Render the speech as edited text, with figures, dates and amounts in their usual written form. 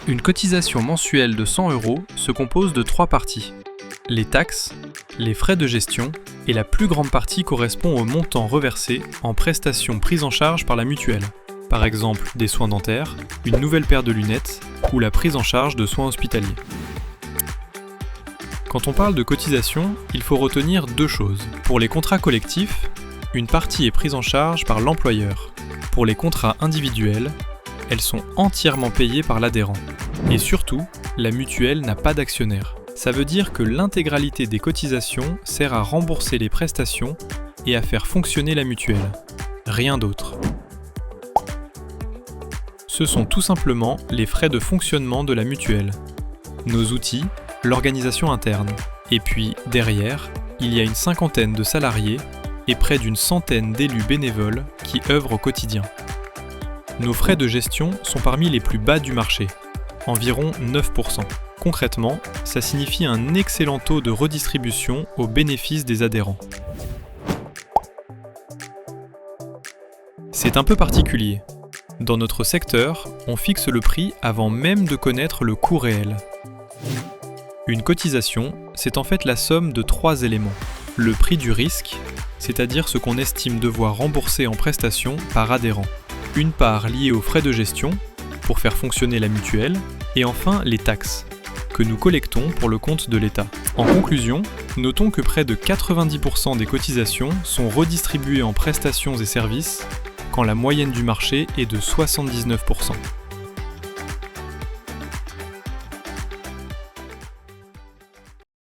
Une cotisation mensuelle de 100 € se compose de 3 parties. Les taxes, les frais de gestion et la plus grande partie correspond au montant reversé en prestations prises en charge par la mutuelle. Par exemple, des soins dentaires, une nouvelle paire de lunettes ou la prise en charge de soins hospitaliers. Quand on parle de cotisation, il faut retenir 2 choses. Pour les contrats collectifs, une partie est prise en charge par l'employeur. Pour les contrats individuels, elles sont entièrement payées par l'adhérent. Et surtout, la mutuelle n'a pas d'actionnaire. Ça veut dire que l'intégralité des cotisations sert à rembourser les prestations et à faire fonctionner la mutuelle. Rien d'autre. Ce sont tout simplement les frais de fonctionnement de la mutuelle. Nos outils, l'organisation interne. Et puis, derrière, il y a une 50aine de salariés et près d'une 100aine d'élus bénévoles qui œuvrent au quotidien. Nos frais de gestion sont parmi les plus bas du marché, environ 9%. Concrètement, ça signifie un excellent taux de redistribution au bénéfice des adhérents. C'est un peu particulier. Dans notre secteur, on fixe le prix avant même de connaître le coût réel. Une cotisation, c'est en fait la somme de 3 éléments. Le prix du risque, c'est-à-dire ce qu'on estime devoir rembourser en prestations par adhérent. Une part liée aux frais de gestion, pour faire fonctionner la mutuelle, et enfin les taxes, que nous collectons pour le compte de l'État. En conclusion, notons que près de 90% des cotisations sont redistribuées en prestations et services, quand la moyenne du marché est de 79%.